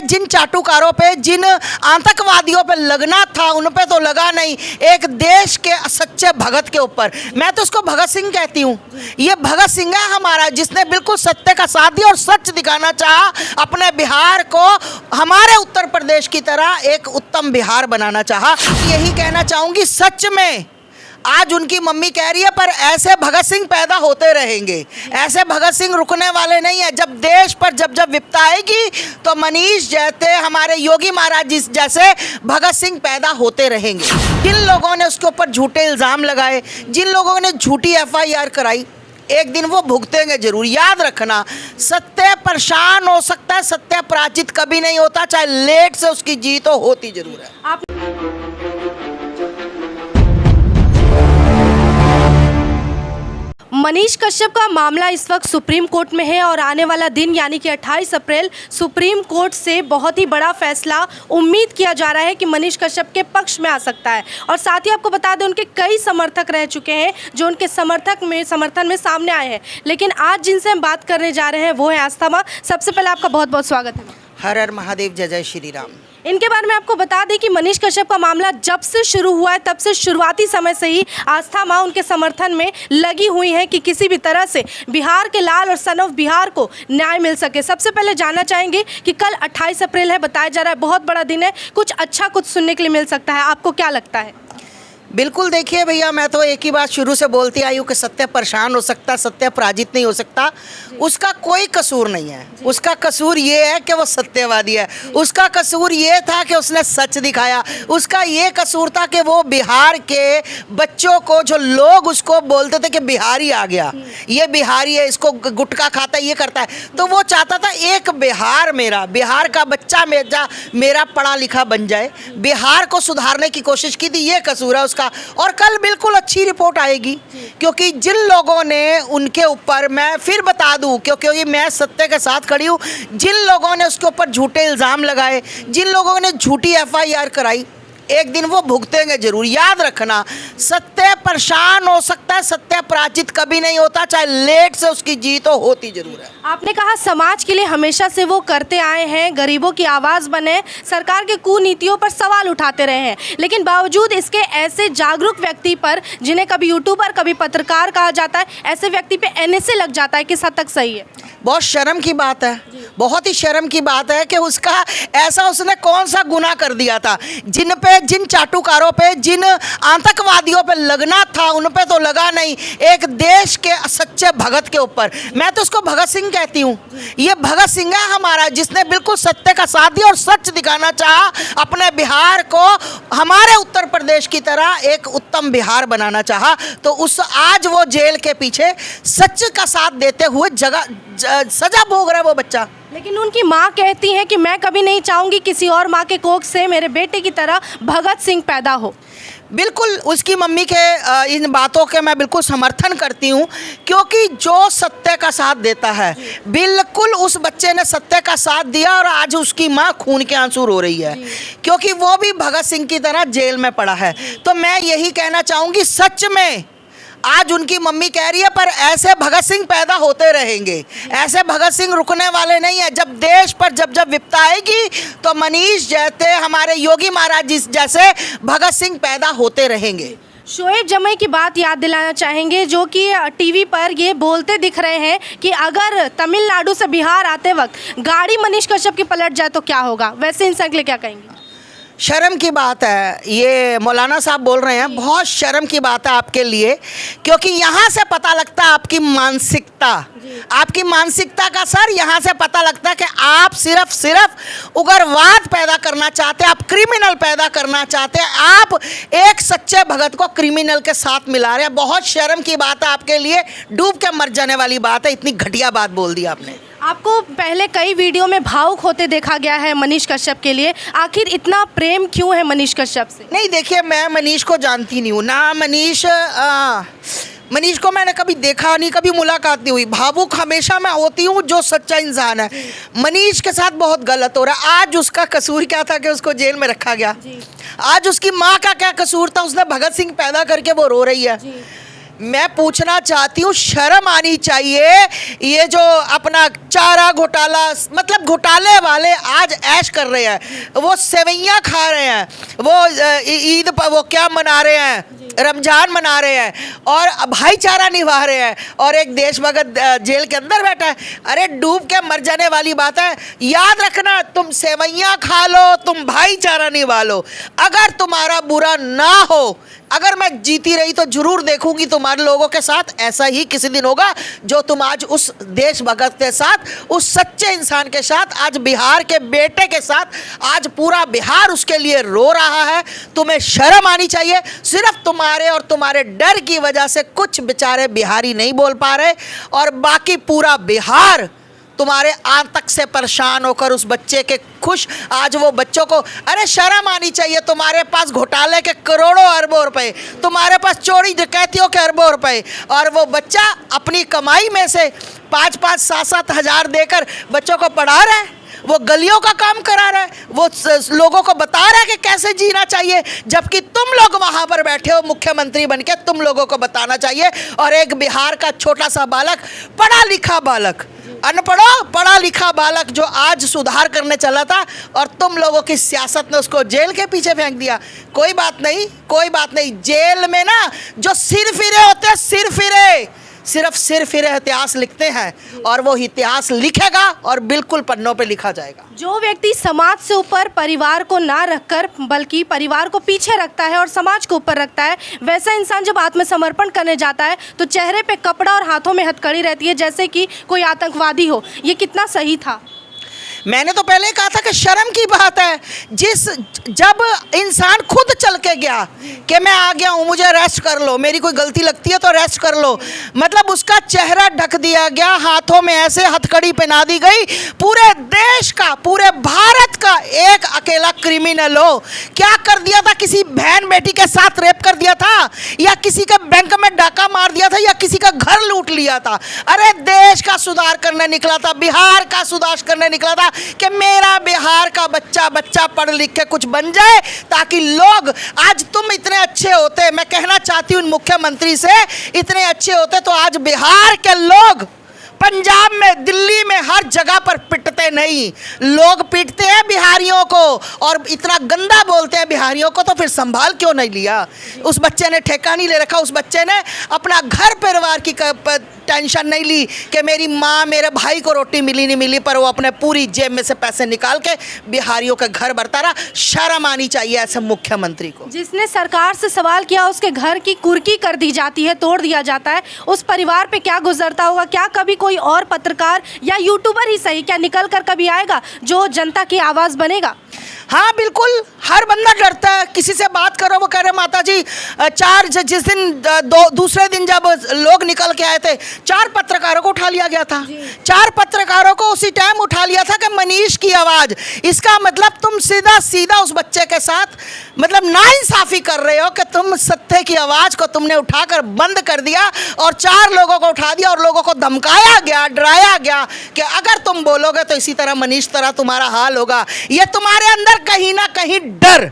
जिन चाटुकारों पे, जिन आतंकवादियों पे लगना था उन पे तो लगा नहीं, एक देश के सच्चे भगत के ऊपर। मैं तो उसको भगत सिंह कहती हूँ। ये भगत सिंह है हमारा, जिसने बिल्कुल सत्य का साथ दिया और सच दिखाना चाहा। अपने बिहार को हमारे उत्तर प्रदेश की तरह एक उत्तम बिहार बनाना चाहा। यही कहना चाहूँगी, सच में आज उनकी मम्मी कह रही है, पर ऐसे भगत सिंह पैदा होते रहेंगे, ऐसे भगत सिंह रुकने वाले नहीं है। जब देश पर जब विपदा आएगी तो मनीष जैसे, हमारे योगी महाराज जैसे भगत सिंह पैदा होते रहेंगे। जिन लोगों ने उसके ऊपर झूठे इल्ज़ाम लगाए, जिन लोगों ने झूठी FIR कराई, एक दिन वो भुगतेंगे जरूर। याद रखना, सत्य परेशान हो सकता है, सत्य पराजित कभी नहीं होता, चाहे लेट से उसकी जीत हो, होती जरूर है। मनीष कश्यप का मामला इस वक्त सुप्रीम कोर्ट में है और आने वाला दिन यानी कि 28 अप्रैल सुप्रीम कोर्ट से बहुत ही बड़ा फैसला उम्मीद किया जा रहा है कि मनीष कश्यप के पक्ष में आ सकता है। और साथ ही आपको बता दें, उनके कई समर्थक रह चुके हैं जो उनके समर्थन में सामने आए हैं। लेकिन आज जिनसे हम बात करने जा रहे हैं वो है आस्था माँ। सबसे पहले आपका बहुत बहुत स्वागत है। हर हर महादेव, जय जय श्री राम। इनके बारे में आपको बता दें कि मनीष कश्यप का मामला जब से शुरू हुआ है तब से शुरुआती समय से ही आस्था माँ उनके समर्थन में लगी हुई हैं कि किसी भी तरह से बिहार के लाल और सन ऑफ बिहार को न्याय मिल सके। सबसे पहले जानना चाहेंगे कि कल 28 अप्रैल है, बताया जा रहा है बहुत बड़ा दिन है, कुछ अच्छा कुछ सुनने के लिए मिल सकता है, आपको क्या लगता है? बिल्कुल, देखिए भैया, मैं तो एक ही बात शुरू से बोलती आई हूँ कि सत्य परेशान हो सकता है, सत्य पराजित नहीं हो सकता। उसका कोई कसूर नहीं है। उसका कसूर ये है कि वो सत्यवादी है। उसका कसूर ये था कि उसने सच दिखाया। उसका ये कसूर था कि वो बिहार के बच्चों को, जो लोग उसको बोलते थे कि बिहारी आ गया, ये बिहारी है, इसको गुटखा खाता है, ये करता है, तो वो चाहता था एक बिहार मेरा, बिहार का बच्चा मेरा पढ़ा लिखा बन जाए, बिहार को सुधारने की कोशिश की थी। ये कसूर है उसका। और कल बिल्कुल अच्छी रिपोर्ट आएगी, क्योंकि जिन लोगों ने उनके ऊपर, मैं फिर बता दूं क्योंकि मैं सत्य के साथ खड़ी हूं, जिन लोगों ने उसके ऊपर झूठे इल्ज़ाम लगाए, जिन लोगों ने झूठी FIR कराई, एक दिन वो भुगतेंगे जरूर। याद रखना, सत्य परेशान हो सकता है, सत्य पराजित कभी नहीं होता, चाहे लेट से उसकी जीत हो, होती जरूर है। आपने कहा समाज के लिए हमेशा से वो करते आए हैं, गरीबों की आवाज़ बने, सरकार के कुनीतियों पर सवाल उठाते रहे हैं, लेकिन बावजूद इसके ऐसे जागरूक व्यक्ति पर, जिन्हें कभी यूट्यूबर कभी पत्रकार कहा जाता है, ऐसे व्यक्ति पे NSA लग जाता है, किस हद तक सही है? बहुत शर्म की बात है, बहुत ही शर्म की बात है कि उसका ऐसा, उसने कौन सा गुनाह कर दिया था? जिन चाटुकारों पे, जिन आतंकवादियों पे लगना था उन पे तो लगा नहीं, एक देश के सच्चे भगत के ऊपर। मैं तो उसको भगत सिंह कहती हूँ। ये भगत सिंह है हमारा, जिसने बिल्कुल सत्य का साथ दिया और सच दिखाना चाहा। अपने बिहार को हमारे उत्तर प्रदेश की तरह एक उत्तम बिहार बनाना चाहा। तो आज वो जेल के पीछे सच का साथ देते हुए सजा भोग रहा है वो बच्चा। लेकिन उनकी माँ कहती हैं कि मैं कभी नहीं चाहूँगी किसी और माँ के कोख से मेरे बेटे की तरह भगत सिंह पैदा हो। बिल्कुल, उसकी मम्मी के इन बातों के मैं बिल्कुल समर्थन करती हूँ, क्योंकि जो सत्य का साथ देता है, बिल्कुल उस बच्चे ने सत्य का साथ दिया और आज उसकी माँ खून के आंसू रो रही है, क्योंकि वो भी भगत सिंह की तरह जेल में पड़ा है। तो मैं यही कहना चाहूँगी, सच में आज उनकी मम्मी कह रही है, पर ऐसे भगत सिंह पैदा होते रहेंगे, ऐसे भगत सिंह रुकने वाले नहीं है। जब देश पर जब विपदा आएगी तो मनीष जैसे, हमारे योगी महाराज जैसे भगत सिंह पैदा होते रहेंगे। शोएब जमई की बात याद दिलाना चाहेंगे, जो कि टीवी पर ये बोलते दिख रहे हैं कि अगर तमिलनाडु से बिहार आते वक्त गाड़ी मनीष कश्यप की पलट जाए तो क्या होगा? वैसे इंसान के लिए क्या कहेंगे? शर्म की बात है, ये मौलाना साहब बोल रहे हैं, बहुत शर्म की बात है आपके लिए, क्योंकि यहाँ से पता लगता है आपकी मानसिकता का सर, यहाँ से पता लगता है कि आप सिर्फ उग्रवाद पैदा करना चाहते हैं, आप क्रिमिनल पैदा करना चाहते हैं, आप एक सच्चे भगत को क्रिमिनल के साथ मिला रहे हैं। बहुत शर्म की बात है आपके लिए, डूब के मर जाने वाली बात है। इतनी घटिया बात बोल दी आपने। आपको पहले कई वीडियो में भावुक होते देखा गया है मनीष कश्यप के लिए, आखिर इतना प्रेम क्यों है मनीष कश्यप से? नहीं, देखिए, मैं मनीष को जानती नहीं हूँ ना, मनीष को मैंने कभी देखा नहीं, कभी मुलाकात नहीं हुई। भावुक हमेशा मैं होती हूँ जो सच्चा इंसान है। मनीष के साथ बहुत गलत हो रहा है। आज उसका कसूर क्या था कि उसको जेल में रखा गया? आज उसकी माँ का क्या कसूर था? उसने भगत सिंह पैदा करके वो रो रही है। मैं पूछना चाहती हूँ, शर्म आनी चाहिए। ये जो अपना चारा घोटाला, मतलब घोटाले वाले आज ऐश कर रहे हैं, वो सेवैयाँ खा रहे हैं, वो ईद पर वो क्या मना रहे हैं, रमजान मना रहे हैं और भाईचारा निभा रहे हैं, और एक देशभक्त जेल के अंदर बैठा है। अरे डूब के मर जाने वाली बात है। याद रखना, तुम सेवैयाँ खा लो, तुम भाईचारा निभा लो। अगर तुम्हारा बुरा ना हो, अगर मैं जीती रही तो जरूर देखूंगी तुम्हारे लोगों के साथ ऐसा ही किसी दिन होगा जो तुम आज उस देशभक्त के साथ, उस सच्चे इंसान के साथ, आज बिहार के बेटे के साथ, आज पूरा बिहार उसके लिए रो रहा है। तुम्हें शर्म आनी चाहिए। सिर्फ तुम्हारे और तुम्हारे डर की वजह से कुछ बेचारे बिहारी नहीं बोल पा रहे, और बाकी पूरा बिहार तुम्हारे आतंक से परेशान होकर उस बच्चे के खुश। आज वो बच्चों को, अरे शर्म आनी चाहिए। तुम्हारे पास घोटाले के करोड़ों अरबों रुपए, तुम्हारे पास चोरी डकैतियों के अरबों रुपए, और वो बच्चा अपनी कमाई में से 5-5, 7-7 हज़ार देकर बच्चों को पढ़ा रहा है, वो गलियों का काम करा रहा है, वो लोगों को बता रहा है कि कैसे जीना चाहिए, जबकि तुम लोग वहाँ पर बैठे हो मुख्यमंत्री बनके, तुम लोगों को बताना चाहिए। और एक बिहार का छोटा सा बालक, पढ़ा लिखा बालक, अनपढ़ो पढ़ा लिखा बालक, जो आज सुधार करने चला था, और तुम लोगों की सियासत ने उसको जेल के पीछे फेंक दिया। कोई बात नहीं, कोई बात नहीं। जेल में ना जो सिर फिरे होते हैं, सिर फिरे, सिर्फ सिर फिरे इतिहास लिखते हैं, और वो इतिहास लिखेगा और बिल्कुल पन्नों पे लिखा जाएगा। जो व्यक्ति समाज से ऊपर परिवार को ना रखकर बल्कि परिवार को पीछे रखता है और समाज को ऊपर रखता है, वैसा इंसान जब आत्मसमर्पण करने जाता है तो चेहरे पे कपड़ा और हाथों में हथकड़ी रहती है, जैसे कि कोई आतंकवादी हो। ये कितना सही था? मैंने तो पहले कहा था कि शर्म की बात है। जब इंसान खुद चल के गया कि मैं आ गया हूँ, मुझे अरेस्ट कर लो, मेरी कोई गलती लगती है तो अरेस्ट कर लो, मतलब उसका चेहरा ढक दिया गया, हाथों में ऐसे हथकड़ी पहना दी गई। पूरे देश का, पूरे भारत का एक अकेला क्रिमिनल हो, क्या कर दिया था? किसी बहन बेटी के साथ रेप कर दिया था, या किसी के बैंक में डाका मार दिया था, या किसी का घर लूट लिया था? अरे देश का सुधार करने निकला था, बिहार का सुधार करने निकला था कि मेरा बिहार का बच्चा पढ़ लिख के कुछ बन जाए, ताकि लोग, आज तुम इतने अच्छे होते, मैं कहना चाहती हूँ मुख्यमंत्री से, इतने अच्छे होते तो आज बिहार के लोग पंजाब में, दिल्ली में, हर जगह पर पिटते नहीं। लोग पीटते हैं बिहारियों को और इतना गंदा बोलते हैं बिहारियों को, तो फिर संभाल क्यों नहीं लिया? उस बच्चे ने ठेका नहीं ले रखा, उस बच्चे ने अपना घर परिवार की टेंशन नहीं ली कि मेरी माँ, मेरे भाई को रोटी मिली नहीं मिली, पर वो अपने पूरी जेब में से पैसे निकाल के बिहारियों का घर भरता रहा। शर्म आनी चाहिए ऐसे मुख्यमंत्री को। जिसने सरकार से सवाल किया उसके घर की कुर्की कर दी जाती है, तोड़ दिया जाता है, उस परिवार पे क्या गुजरता होगा? क्या कभी कोई और पत्रकार या यूट्यूबर ही सही, क्या निकल कर कभी आएगा जो जनता की आवाज़ बनेगा? हाँ बिल्कुल, हर बंदा डरता है। किसी से बात करो, वो कह रहे माता जी, जिस दिन दूसरे दिन जब लोग निकल के आए थे, 4 पत्रकारों को उठा लिया गया था। 4 पत्रकारों को उसी टाइम उठा लिया था कि मनीष की आवाज़। इसका मतलब तुम सीधा उस बच्चे के साथ मतलब नाइंसाफ़ी कर रहे हो कि तुम सत्य की आवाज़ को तुमने उठाकर बंद कर दिया, और 4 लोगों को उठा दिया, और लोगों को धमकाया गया, डराया गया कि अगर तुम बोलोगे तो इसी तरह मनीष तरह तुम्हारा हाल होगा। ये तुम्हारे अंदर कहीं ना कहीं डर,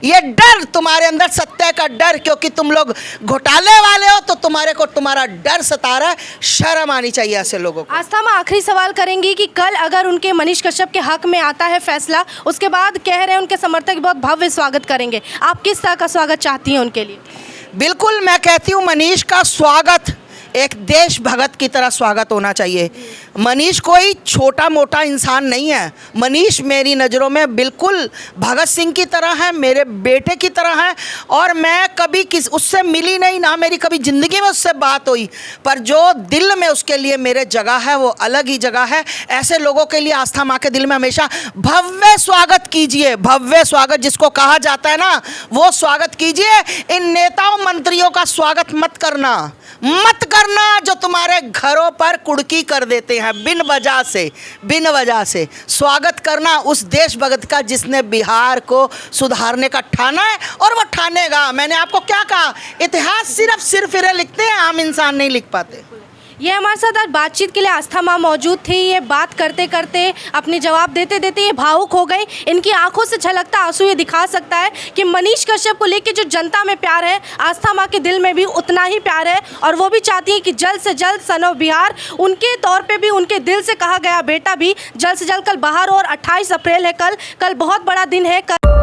ये डर तुम्हारे अंदर, सत्य का डर, क्योंकि तुम लोग घोटाले वाले हो तो तुम्हारे को तुम्हारा डर सता रहा है। शर्म आनी चाहिए ऐसे लोगों को। आस्था, मैं आखिरी सवाल करेंगी कि कल अगर उनके मनीष कश्यप के हक में आता है फैसला, उसके बाद कह रहे हैं उनके समर्थक बहुत भव्य स्वागत करेंगे, आप किस तरह का स्वागत चाहती हैं उनके लिए? बिल्कुल, मैं कहती हूँ मनीष का स्वागत एक देशभक्त की तरह स्वागत होना चाहिए। मनीष कोई छोटा मोटा इंसान नहीं है। मनीष मेरी नज़रों में बिल्कुल भगत सिंह की तरह है, मेरे बेटे की तरह है, और मैं कभी उससे मिली नहीं, ना मेरी कभी ज़िंदगी में उससे बात हुई, पर जो दिल में उसके लिए मेरे जगह है वो अलग ही जगह है। ऐसे लोगों के लिए आस्था माँ के दिल में हमेशा भव्य स्वागत कीजिए, भव्य स्वागत जिसको कहा जाता है ना, वो स्वागत कीजिए। इन नेताओं मंत्रियों का स्वागत मत करना जो तुम्हारे घरों पर कुड़की कर देते हैं बिन वजह से। स्वागत करना उस देशभक्त का जिसने बिहार को सुधारने का ठाना है, और वो ठानेगा। मैंने आपको क्या कहा, इतिहास सिर्फ सिर फिरे लिखते हैं, आम इंसान नहीं लिख पाते। ये हमारे साथ आज बातचीत के लिए आस्था माँ मौजूद थी। ये बात करते करते अपने जवाब देते देते ये भावुक हो गई। इनकी आंखों से छलकता आंसू ये दिखा सकता है कि मनीष कश्यप को लेकर जो जनता में प्यार है, आस्था माँ के दिल में भी उतना ही प्यार है और वो भी चाहती है कि जल्द से जल्द सन ऑफ बिहार उनके तौर पे भी, उनके दिल से कहा गया बेटा भी जल्द से जल्द कल बाहर। और 28 अप्रैल है कल बहुत बड़ा दिन है कल।